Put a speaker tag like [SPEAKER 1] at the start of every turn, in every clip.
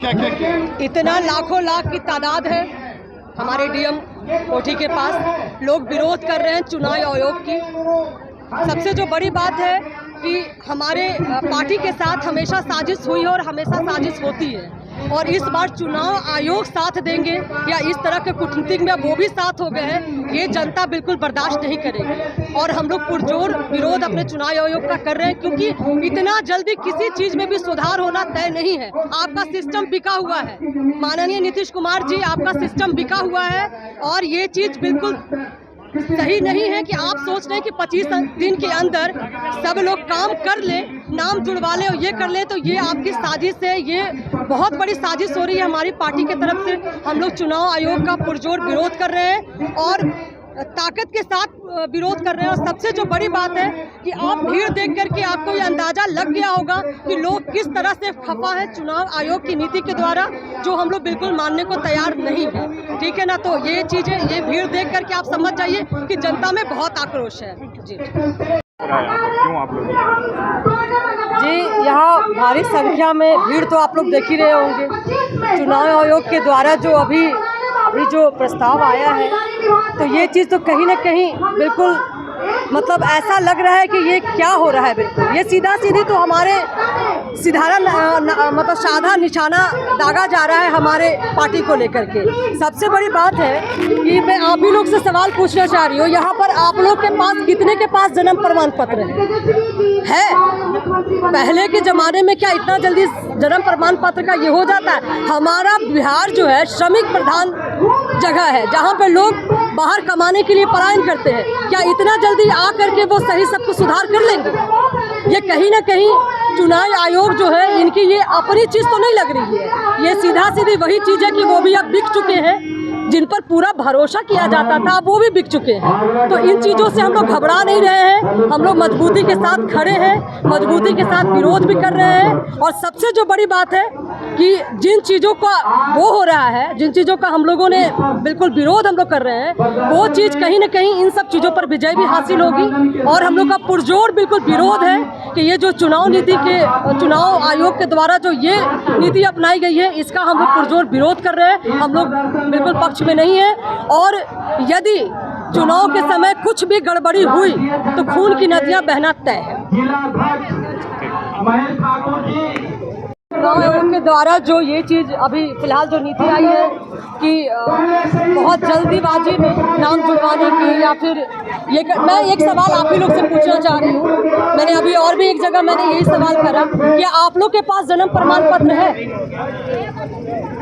[SPEAKER 1] क्या क्या किया?
[SPEAKER 2] इतना लाखों लाख की तादाद है हमारे डीएम कोठी के पास। लोग विरोध कर रहे हैं चुनाव आयोग की। सबसे जो बड़ी बात है कि हमारे पार्टी के साथ हमेशा साजिश हुई है और हमेशा साजिश होती है, और इस बार चुनाव आयोग साथ देंगे या इस तरह के कूटनीतिक में वो भी साथ हो गए हैं, ये जनता बिल्कुल बर्दाश्त नहीं करेगी। और हम लोग पुरजोर विरोध अपने चुनाव आयोग का कर रहे हैं, क्योंकि इतना जल्दी किसी चीज में भी सुधार होना तय नहीं है। आपका सिस्टम बिका हुआ है, माननीय नीतीश कुमार जी, आपका सिस्टम बिका हुआ है और ये चीज बिल्कुल सही नहीं है कि आप सोच रहे हैं कि 25 दिन के अंदर सब लोग काम कर ले, नाम जुड़वा ले और ये कर ले, तो ये आपकी साजिश है। ये बहुत बड़ी साजिश हो रही है हमारी पार्टी की तरफ से। हम लोग चुनाव आयोग का पुरजोर विरोध कर रहे हैं और ताकत के साथ विरोध कर रहे हैं। और सबसे जो बड़ी बात है कि आप भीड़ देख करके आपको ये अंदाजा लग गया होगा कि लोग किस तरह से खफा है चुनाव आयोग की नीति के द्वारा, जो हम लोग बिल्कुल मानने को तैयार नहीं है। ठीक है ना, तो ये चीजें, ये भीड़ देख करके आप समझ जाइए कि जनता में बहुत आक्रोश है। जी
[SPEAKER 1] क्यों आप लोग?
[SPEAKER 2] जी, यहाँ भारी संख्या में भीड़ तो आप लोग देख ही रहे होंगे। चुनाव आयोग के द्वारा जो अभी जो प्रस्ताव आया है, तो ये चीज़ तो कहीं ना कहीं बिल्कुल मतलब ऐसा लग रहा है कि ये क्या हो रहा है। बिल्कुल ये सीधा सीधी तो हमारे मतलब साधा निशाना दागा जा रहा है हमारे पार्टी को लेकर के। सबसे बड़ी बात है कि मैं आप ही लोग से सवाल पूछना चाह रही हूँ, यहाँ पर आप लोग के पास कितने के पास जन्म प्रमाण पत्र है? पहले के ज़माने में क्या इतना जल्दी जन्म प्रमाण पत्र का ये हो जाता है? हमारा बिहार जो है श्रमिक प्रधान जगह है, जहाँ पे लोग बाहर कमाने के लिए पलायन करते हैं। क्या इतना जल्दी आ करके वो सही सबको सुधार कर लेंगे? ये कहीं ना कहीं चुनाव आयोग जो है, इनकी ये अपनी चीज़ तो नहीं लग रही है। ये सीधा सीधी वही चीज़ है कि वो भी अब बिक चुके हैं, जिन पर पूरा भरोसा किया जाता था वो भी बिक चुके हैं। तो इन चीज़ों से हम लोग घबरा नहीं रहे हैं, हम लोग मजबूती के साथ खड़े हैं, मजबूती के साथ विरोध भी कर रहे हैं। और सबसे जो बड़ी बात है कि जिन चीज़ों का वो हो रहा है, जिन चीज़ों का हम लोगों ने बिल्कुल विरोध हम लोग कर रहे हैं, वो चीज़ कहीं ना कहीं इन सब चीज़ों पर विजय भी हासिल होगी। और हम लोग का पुरजोर बिल्कुल विरोध है कि ये जो चुनाव नीति के चुनाव आयोग के द्वारा जो ये नीति अपनाई गई है, इसका हम लोग पुरजोर विरोध कर रहे हैं। हम लोग बिल्कुल पक्ष में नहीं है, और यदि चुनाव के समय कुछ भी गड़बड़ी हुई तो खून की नदियां बहना तय है। चुनाव आयोग के द्वारा जो ये चीज़ अभी फिलहाल जो नीति आई है कि बहुत जल्दीबाजी में नाम जुड़वाने की, या फिर ये मैं एक सवाल आप ही लोग से पूछना चाह रही हूँ। मैंने अभी और भी एक जगह मैंने यही सवाल करा, क्या आप लोग के पास जन्म प्रमाण पत्र है?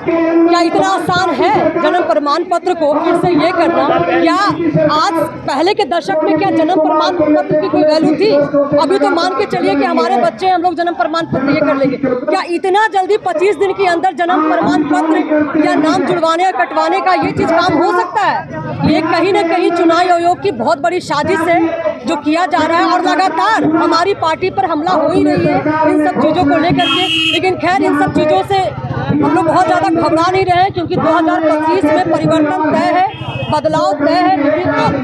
[SPEAKER 2] क्या इतना आसान है जन्म प्रमाण पत्र को फिर से ये करना? क्या आज पहले के दशक में क्या जन्म प्रमाण पत्र की कोई वैल्यू थी? अभी तो मान के चलिए कि हमारे बच्चे, हम लोग जन्म प्रमाण पत्र ये कर लेंगे। क्या इतना जल्दी 25 दिन के अंदर जन्म प्रमाण पत्र या नाम जुड़वाने या कटवाने का ये चीज़ काम हो सकता है? ये कहीं ना कहीं चुनाव आयोग की बहुत बड़ी साजिश है जो किया जा रहा है, और लगातार हमारी पार्टी पर हमला हो ही रही है इन सब चीज़ों को लेकर के। लेकिन खैर, इन सब चीज़ों से हम लोग बहुत ज़्यादा घबरा नहीं रहे हैं, क्योंकि 2025 में परिवर्तन तय है, बदलाव तय है।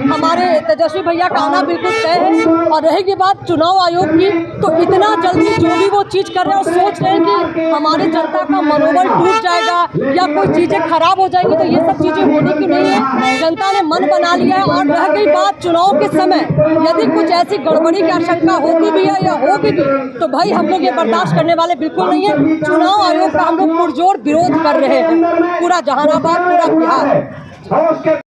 [SPEAKER 2] हमारे तेजस्वी भैया का आना बिल्कुल तय है। और रहेगी बात चुनाव आयोग की, तो इतना जल्दी जो भी वो चीज़ कर रहे हैं और सोच रहे हैं कि हमारी जनता का मनोबल टूट जाएगा या कोई चीज़ें खराब हो जाएंगी, तो ये सब चीज़ें होने की नहीं है। जनता ने मन बना लिया है। और रह गई बात चुनाव के समय, यदि कुछ ऐसी गड़बड़ी की आशंका होती भी है या होगी भी, तो भाई हम लोग ये बर्दाश्त करने वाले बिल्कुल नहीं है। चुनाव आयोग का हम लोग पुरजोर विरोध कर रहे हैं, पूरा जहानाबाद, पूरा बिहार।